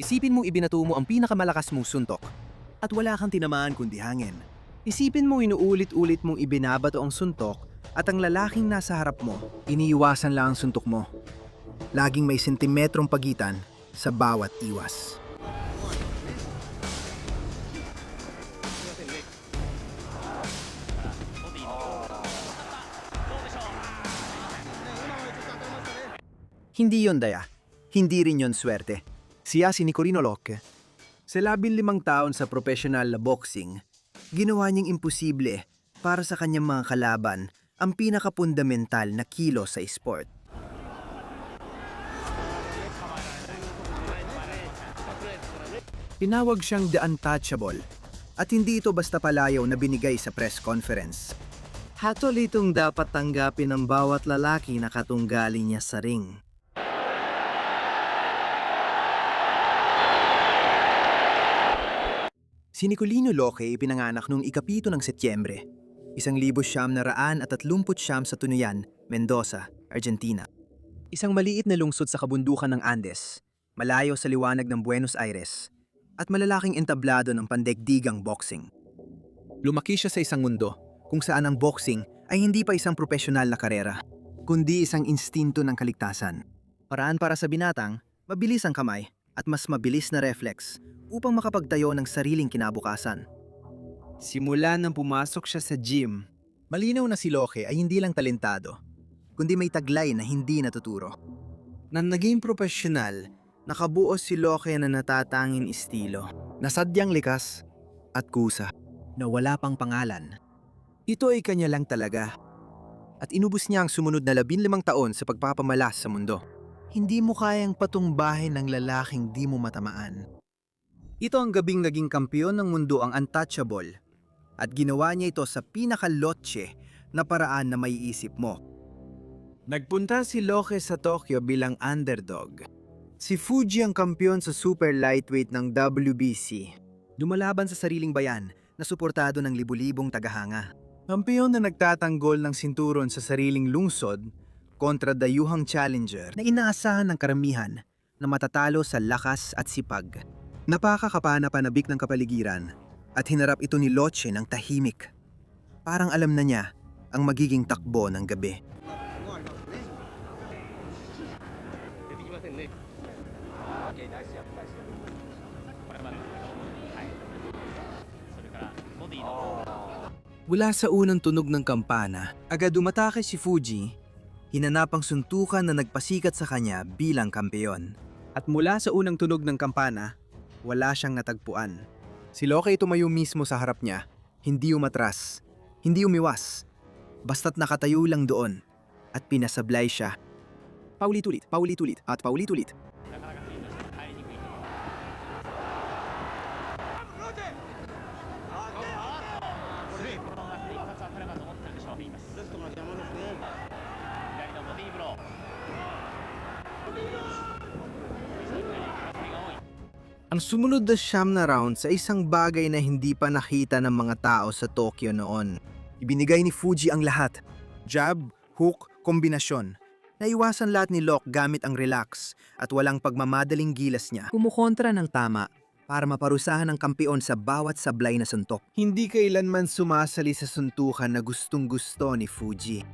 Isipin mong ibinato mo ang pinakamalakas mong suntok. At wala kang tinamaan kundi hangin. Isipin mong inuulit-ulit mong ibinabato ang suntok at ang lalaking nasa harap mo, Iniiwasan lang ang suntok mo. Laging may sentimetrong pagitan sa bawat iwas. Hindi yon daya. Hindi rin yon swerte. Siya si Nicolino Locke. Sa 15 taon sa professional na boxing, ginawa niyang imposible para sa kanyang mga kalaban ang pinakapundamental na kilo sa sport. Tinawag siyang The Untouchable at hindi ito basta palayaw na binigay sa press conference. Hatol itong dapat tanggapin ng bawat lalaki na katunggali niya sa ring. Si Nicolino Locke ipinanganak noong ika-7 ng Setyembre, 1939 sa Tunuyan, Mendoza, Argentina. Isang maliit na lungsod sa kabundukan ng Andes, malayo sa liwanag ng Buenos Aires, at malalaking entablado ng pandaigdigang boxing. Lumaki siya sa isang mundo kung saan ang boxing ay hindi pa isang profesional na karera, kundi isang instinto ng kaligtasan. Paraan para sa binatang, mabilis ang kamay at mas mabilis na reflex upang makapagtayo ng sariling kinabukasan. Simula nang pumasok siya sa gym, malinaw na si Locke ay hindi lang talentado, kundi may taglay na hindi natuturo. Nang naging profesional, nakabuo si Locke na natatanging estilo, na sadyang likas at kusa, na wala pang pangalan. Ito ay kanya lang talaga. At inubos niya ang sumunod na 15 taon sa pagpapamalas sa mundo. Hindi mo kayang patumbahin ng lalaking di mo matamaan. Ito ang gabing naging kampiyon ng mundo ang Untouchable at ginawa niya ito sa pinakalotse na paraan na maiisip mo. Nagpunta si Locke sa Tokyo bilang underdog. Si Fuji ang kampiyon sa super lightweight ng WBC. Lumalaban sa sariling bayan na suportado ng libu-libong tagahanga. Kampiyon na nagtatanggol ng sinturon sa sariling lungsod kontra dayuhang challenger na inaasahan ng karamihan na matatalo sa lakas at sipag. Napakakapanapanabik ng kapaligiran at hinarap ito ni Locke ng tahimik. Parang alam na niya ang magiging takbo ng gabi. Mula sa unang tunog ng kampana, agad umatake si Fuji, hinanap ang suntukan na nagpasikat sa kanya bilang kampeyon. At mula sa unang tunog ng kampana, wala siyang natagpuan. Si Locke tumayo mismo sa harap niya, hindi umatras, hindi umiwas, basta't nakatayo lang doon at pinasablay siya. Paulit-ulit, paulit-ulit at paulit-ulit. Ang sumunod na 9 na round sa isang bagay na hindi pa nakita ng mga tao sa Tokyo noon. Ibinigay ni Fuji ang lahat. Jab, hook, kombinasyon. Naiwasan lahat ni Locke gamit ang relax at walang pagmamadaling gilas niya. Kumukontra ng tama para maparusahan ang kampeon sa bawat sablay na suntok. Hindi kailanman sumasali sa suntukan na gustong-gusto ni Fuji.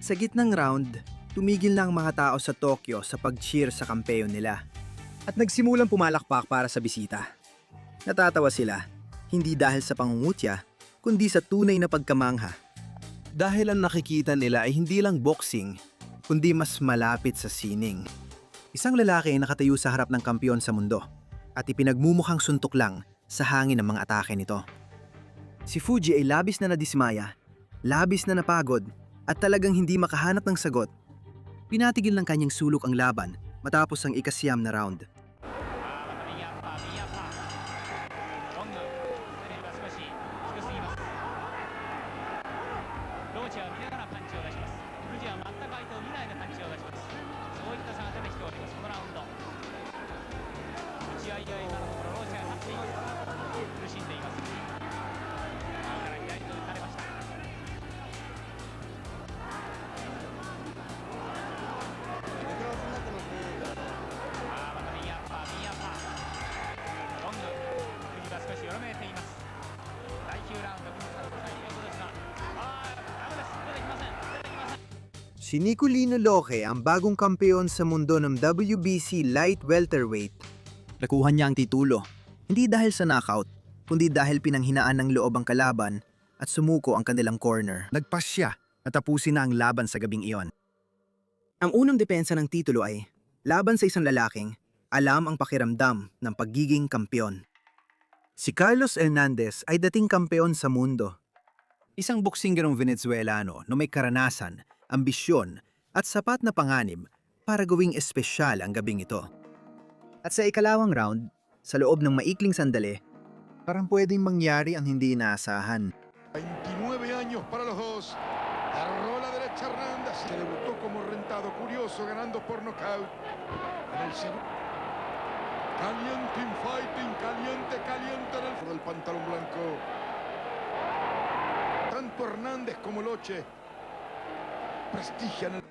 Sa gitnang round, tumigil na ang mga tao sa Tokyo sa pag-cheer sa kampeon nila at nagsimulang pumalakpak para sa bisita. Natatawa sila, hindi dahil sa pangungutya, kundi sa tunay na pagkamangha. Dahil ang nakikita nila ay hindi lang boxing, kundi mas malapit sa sining. Isang lalaki ay nakatayo sa harap ng kampeon sa mundo at ipinagmumukhang suntok lang sa hangin ng mga atake nito. Si Fuji ay labis na nadismaya, labis na napagod, at talagang hindi makahanap ng sagot. Pinatigil ng kanyang sulok ang laban matapos ang ika-9 na round. ーチは見ながらパンチを出します。藤は全く相手を見ないでパンチを出します。そういった差が出てきております、このラウンド。打ち合いは今のところローチが勝っています。苦しんでいます。右から左と打たれました。また右アッパー、右アッパー。ロング。藤は少しよろめいています。第9ラウンド、国さんの最後ですが、ダメです。出てきません。出てきません。Si Nicolino Loque ang bagong kampeon sa mundo ng WBC Light Welterweight. Nakuha niya ang titulo, hindi dahil sa knockout, kundi dahil pinanghinaan ng loob ang kalaban at sumuko ang kanilang corner. Nagpas siya at tapusin na ang laban sa gabing iyon. Ang unang depensa ng titulo ay laban sa isang lalaking alam ang pakiramdam ng pagiging kampeon. Si Carlos Hernandez ay dating kampeon sa mundo. Isang boksingerong Venezuelano na may karanasan, ambisyon at sapat na panganib para gawing espesyal ang gabing ito. At sa ikalawang round, sa loob ng maikling sandali, Parang pwedeng mangyari ang hindi inaasahan. 29 años para los dos. Agarró la derecha Hernández. Se debutó como rentado curioso, ganando por nocaut. En el segundo. Caliente fighting, caliente en el del pantalón blanco. Tanto Hernández como Loche prestigian el...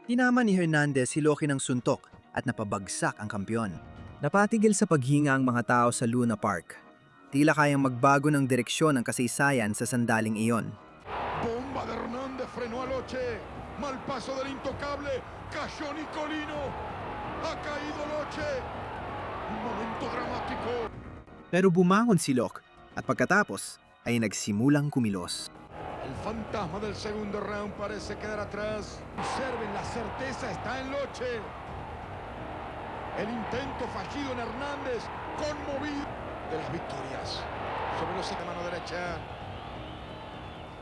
tinama ni Hernandez si Loque ng suntok at napabagsak ang kampeon. Napatigil sa paghinga ang mga tao sa Luna Park. Tila kayang magbago ng direksyon ng kasaysayan sa sandaling iyon. Bomba de Hernández frenó a Loche. Mal paso del intocable. Cayó Nicolino. Ha caído Loche. Un momento dramático. Pero bumangon si Locke at pagkatapos ay nagsimulang kumilos. El fantasma del segundo round parece quedar atrás. Observen, la certeza está en Loche. El intento fallido en Hernández. Conmovido de las victorias. Sobre los de mano derecha.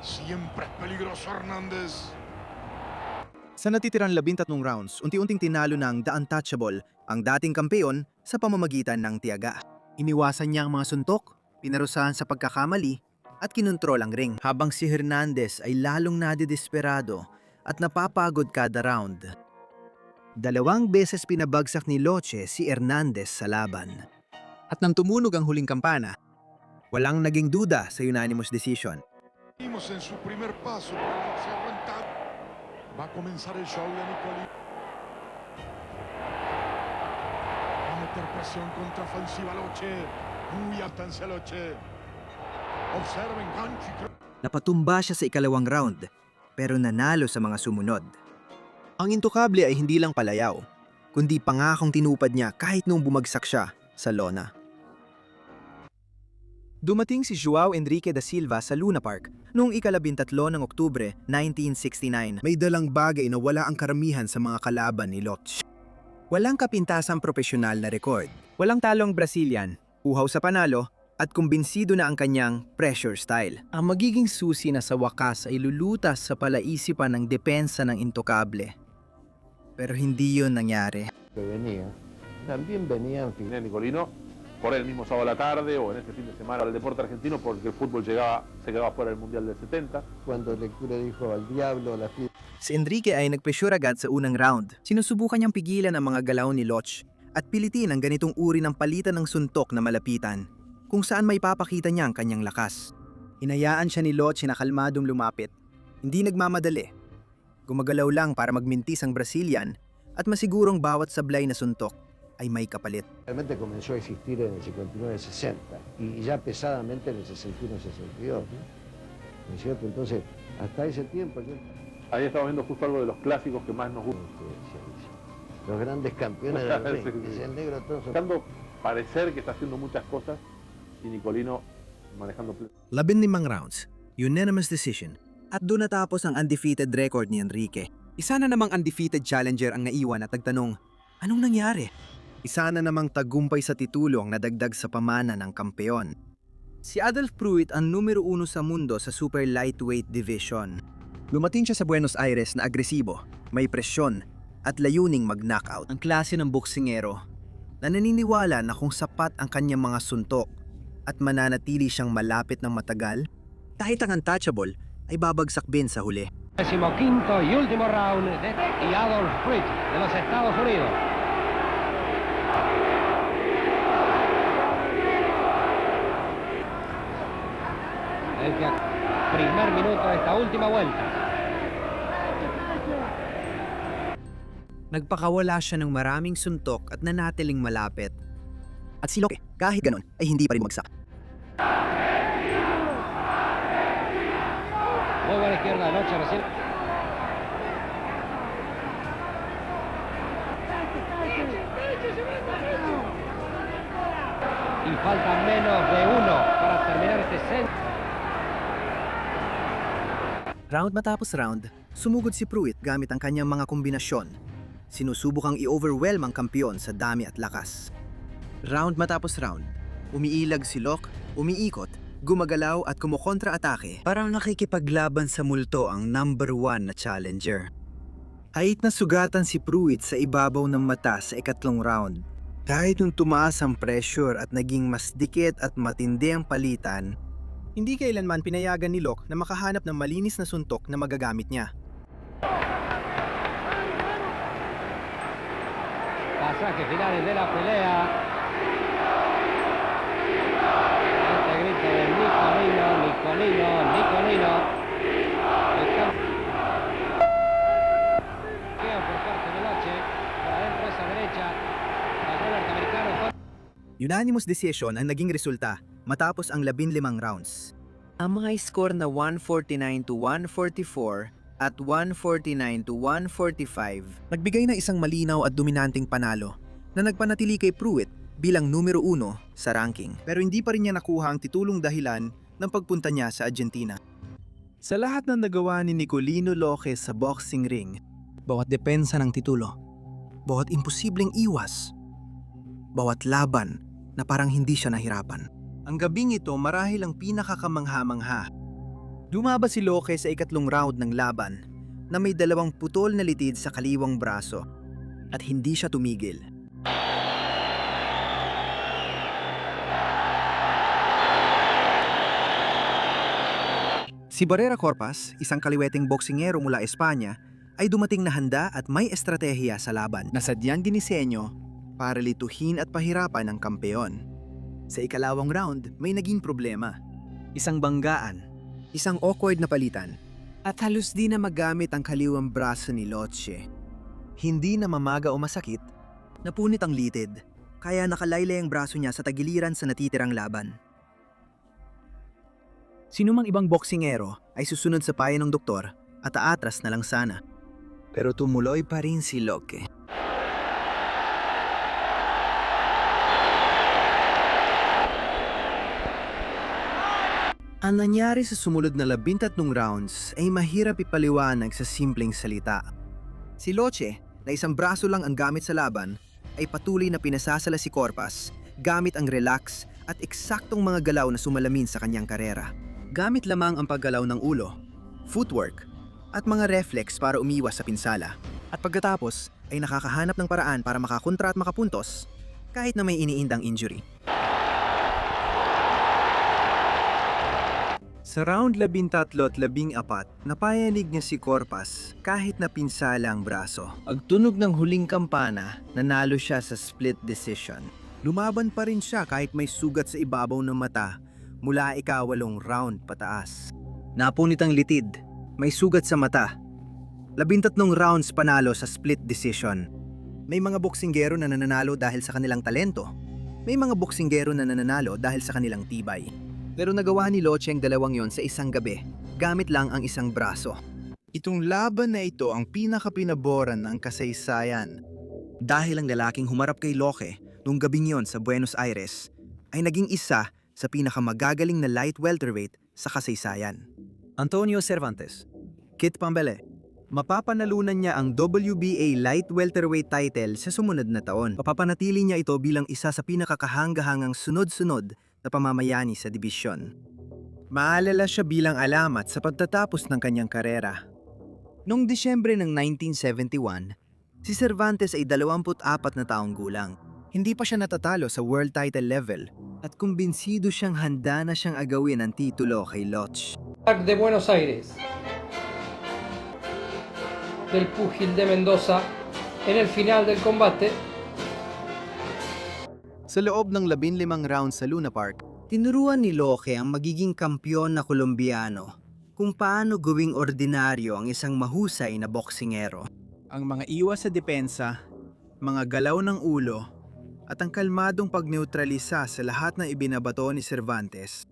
Siempre es peligroso Hernández. Sa natitirang 13 rounds, unti-unting tinalo ng The Untouchable ang dating kampeon sa pamamagitan ng tiyaga. Iniwasan niya ang mga suntok, pinarusahan sa pagkakamali, at kinontrol ang ring. Habang si Hernandez ay lalong nadidesperado at napapagod kada round. 2 beses pinabagsak ni Loche si Hernandez sa laban. At nang tumunog ang huling kampana, walang naging duda sa unanimous decision. Vimos en su primer paso por el boxeo rentado. Va a comenzar el show de Nicolino. Va a meter presión contraofensiva Loche. Muy alta Loche. Observen, gancho. Napatumba siya sa ikalawang round, pero nanalo sa mga sumunod. Ang intokable ay hindi lang palayaw, kundi pangakong tinupad niya kahit nung bumagsak siya sa lona. Dumating si Joao Enrique da Silva sa Luna Park noong ika-13 ng Oktubre 1969. May dalang bagay na wala ang karamihan sa mga kalaban ni Loche. Walang kapintasang propesyonal na record, walang talong Brazilian, uhaw sa panalo, at kumbinsido na ang kanyang pressure style. Ang magiging susi na sa wakas ay lulutas sa palaisipan ng depensa ng intokable. Pero hindi yun nangyari. Que venía, también venía en fin. Nicolino, por el mismo sábado a la tarde o en ese fin de semana al deporte argentino porque el fútbol se quedaba fuera del Mundial del 70. Cuando Lectura dijo al diablo, la fiesta. Si Enrique ay nagpresyur agad sa unang round. Sinusubukan niyang pigilan ang mga galaw ni Loche at pilitin ang ganitong uri ng palitan ng suntok na malapitan, kung saan may papakita niya ang kanyang lakas. Hinayaan siya ni Loche na kalmadong lumapit. Hindi nagmamadali. Gumagalaw lang para magmintis ang Brazilian at masigurong bawat sablay na suntok ay may kapalit. Realmente comenzó a existir en el 59-60 y ya pesadamente en el 61-62, ¿no? ¿No es cierto? Entonces, hasta ese tiempo... Ahí estamos viendo justo algo de los clásicos que más nos gustan. Los grandes campeones del ring. Sí, sí. Es el negro Tonso. Buscando parecer que está haciendo muchas cosas y Nicolino manejando... 15 rounds, unanimous decision. At doon natapos ang undefeated record ni Enrique. Isa na namang undefeated challenger ang naiwan at nagtanong, anong nangyari? Isa na namang tagumpay sa titulo ang nadagdag sa pamana ng kampeon. Si Adolf Pruitt ang numero 1 sa mundo sa super lightweight division. Lumating siya sa Buenos Aires na agresibo, may presyon, at layuning mag-knockout. Ang klase ng boksingero na naniniwala na kung sapat ang kanyang mga suntok at mananatili siyang malapit ng matagal, Kahit ang untouchable, ay babagsak din sa huli. 15º y último round y Adolf Fritz de los Estados Unidos. El que primer minuto de esta última vuelta. Nagpakawala siya ng maraming suntok at nanatiling malapit. At si Locke, kahit ganon, ay hindi pa rin magsak. Muy buena izquierda de noche recién. Y falta menos de uno para terminar este set. Round matapos round, sumugod si Pruitt gamit ang kanyang mga kombinasyon. Sinusubukang i-overwhelm ang kampiyon sa dami at lakas. Round matapos round, umiilag si Locke, umiikot, gumagalaw at kumukontra-atake. Parang nakikipaglaban sa multo ang number 1 na challenger. Kahit nasugatan si Pruitt sa ibabaw ng mata sa ikatlong round, kahit nung tumaas ang pressure at naging mas dikit at matindi ang palitan, Hindi kailanman pinayagan ni Locke na makahanap ng malinis na suntok na magagamit niya. Pasajes finales de la pelea. Este grito de Nicolino, Nicolino, Nicolino. Queda por parte de Noche. Por adentro esa derecha. Ganó el norteamericano. unanimous decision ang naging resulta matapos ang 15 rounds. Ang mga score na 149-144 at 149-145 nagbigay ng isang malinaw at dominanteng panalo na nagpanatili kay Pruitt bilang numero 1 sa ranking. Pero hindi pa rin niya nakuha ang titulong dahilan ng pagpunta niya sa Argentina. Sa lahat ng nagawa ni Nicolino Locke sa boxing ring, Bawat depensa ng titulo, bawat imposibleng iwas, bawat laban na parang hindi siya nahirapan. ang gabing ito marahil ang pinakakamangha-mangha. Lumaba si Locke sa ikatlong round ng laban Na may 2 putol na litid sa kaliwang braso at hindi siya tumigil. Si Barrera Corpas, isang kaliweteng boksingero mula Espanya, ay dumating na handa at may estratehiya sa laban na sadyang dinisenyo para lituhin at pahirapan ang kampeon. Sa ikalawang round, may naging problema. Isang banggaan, isang awkward na palitan, at halos di na magamit ang kaliwang braso ni Locke. Hindi na mamaga o masakit, napunit ang litid, kaya nakalaylay ang braso niya sa tagiliran sa natitirang laban. Sinumang ibang boksingero ay susunod sa payo ng doktor at aatras na lang sana. Pero tumuloy pa rin si Locke. Ang nangyari sa sumunod na 13 rounds ay mahirap ipaliwanag sa simpleng salita. Si Locke, na isang braso lang ang gamit sa laban, ay patuloy na pinasasala si Corpas gamit ang relax at eksaktong mga galaw na sumalamin sa kanyang karera. Gamit lamang ang paggalaw ng ulo, footwork, at mga reflex para umiwas sa pinsala. At pagkatapos ay nakakahanap ng paraan para makakontra at makapuntos kahit na may iniindang injury. Sa round 13 at 14, napayanig niya si Corpas kahit na pinsala ang braso. Pagtunog ng huling kampana, nanalo siya sa split decision. Lumaban pa rin siya kahit may sugat sa ibabaw ng mata mula ika-8 round pataas. Napunit ang litid, may sugat sa mata. 13 rounds panalo sa split decision. May mga boksinggero na nananalo dahil sa kanilang talento. May mga boksinggero na nananalo dahil sa kanilang tibay. Pero nagawa ni Locke ang dalawang yon sa isang gabi, gamit lang ang isang braso. Itong laban na ito ang pinakapinaboran ng kasaysayan. Dahil ang lalaking humarap kay Locke nung gabing yon sa Buenos Aires ay naging isa sa pinakamagagaling na light welterweight sa kasaysayan. Antonio Cervantes, Kit Pambele. Mapapanalunan niya ang WBA light welterweight title sa sumunod na taon. Papapanatili niya ito bilang isa sa pinakakahanga-hangang sunod-sunod na pamamayani sa dibisyon. Maalala siya bilang alamat sa pagtatapos ng kanyang karera. Noong Disyembre ng 1971, si Cervantes ay 24 na taong gulang. Hindi pa siya natatalo sa world title level at kumbinsido siyang handa na siyang agawin ang titulo kay Lotch. De Buenos Aires, del púgil de Mendoza, en el final del combate. Sa loob ng 15 rounds sa Luna Park, tinuruan ni Locke ang magiging kampiyon na Kolombiano kung paano gawing ordinaryo ang isang mahusay na boksingero. Ang mga iwas sa depensa, mga galaw ng ulo, at ang kalmadong pagneutralisa sa lahat ng ibinabato ni Cervantes.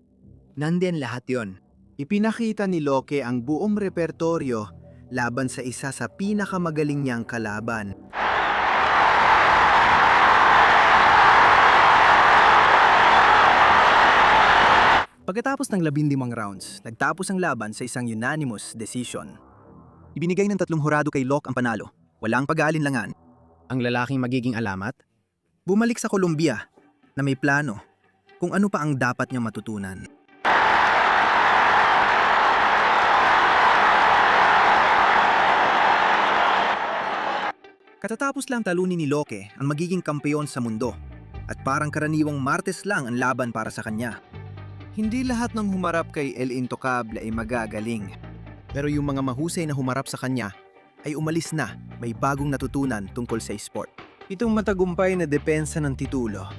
Nandiyan lahat yon. Ipinakita ni Locke ang buong repertoryo laban sa isa sa pinakamagaling niyang kalaban. Pagkatapos ng 15 rounds, nagtapos ang laban sa isang unanimous decision. Ibinigay ng 3 hurado kay Locke ang panalo. Walang pag-aalinlangan. Ang lalaking magiging alamat? Bumalik sa Colombia na may plano kung ano pa ang dapat niyang matutunan. Katatapos lang talunin ni Locke ang magiging kampeon sa mundo at parang karaniwang Martes lang ang laban para sa kanya. Hindi lahat ng humarap kay El Intocable ay magagaling. Pero yung mga mahusay na humarap sa kanya ay umalis na may bagong natutunan tungkol sa sport. Itong matagumpay na depensa ng titulo,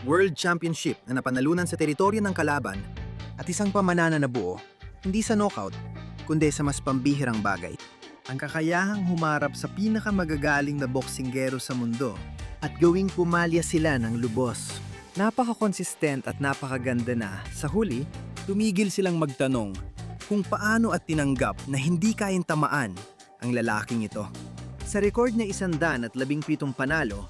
World Championship na napanalunan sa teritoryo ng kalaban at isang pamanana na buo, hindi sa knockout, kundi sa mas pambihirang bagay. Ang kakayahang humarap sa pinakamagagaling na boksinggero sa mundo at gawing pumalya sila ng lubos. Napaka-consistent at napakaganda na, sa huli, tumigil silang magtanong kung paano at tinanggap na hindi kayang tamaan ang lalaking ito. Sa record na 117 panalo,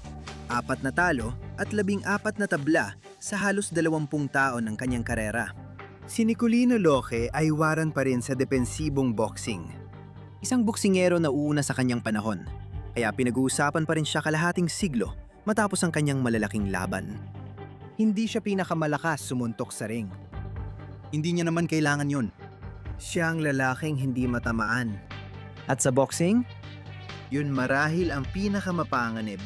4 na talo at 14 na tabla sa halos 20 taon ng kanyang karera. Si Nicolino Locke ay waran pa rin sa depensibong boxing. Isang boksingero na uuna sa kanyang panahon, kaya pinag-uusapan pa rin siya kalahating siglo matapos ang kanyang malalaking laban. Hindi siya pinakamalakas sumuntok sa ring. Hindi niya naman kailangan yun. Siya ang lalaking hindi matamaan. At sa boxing, yun marahil ang pinakamapanganib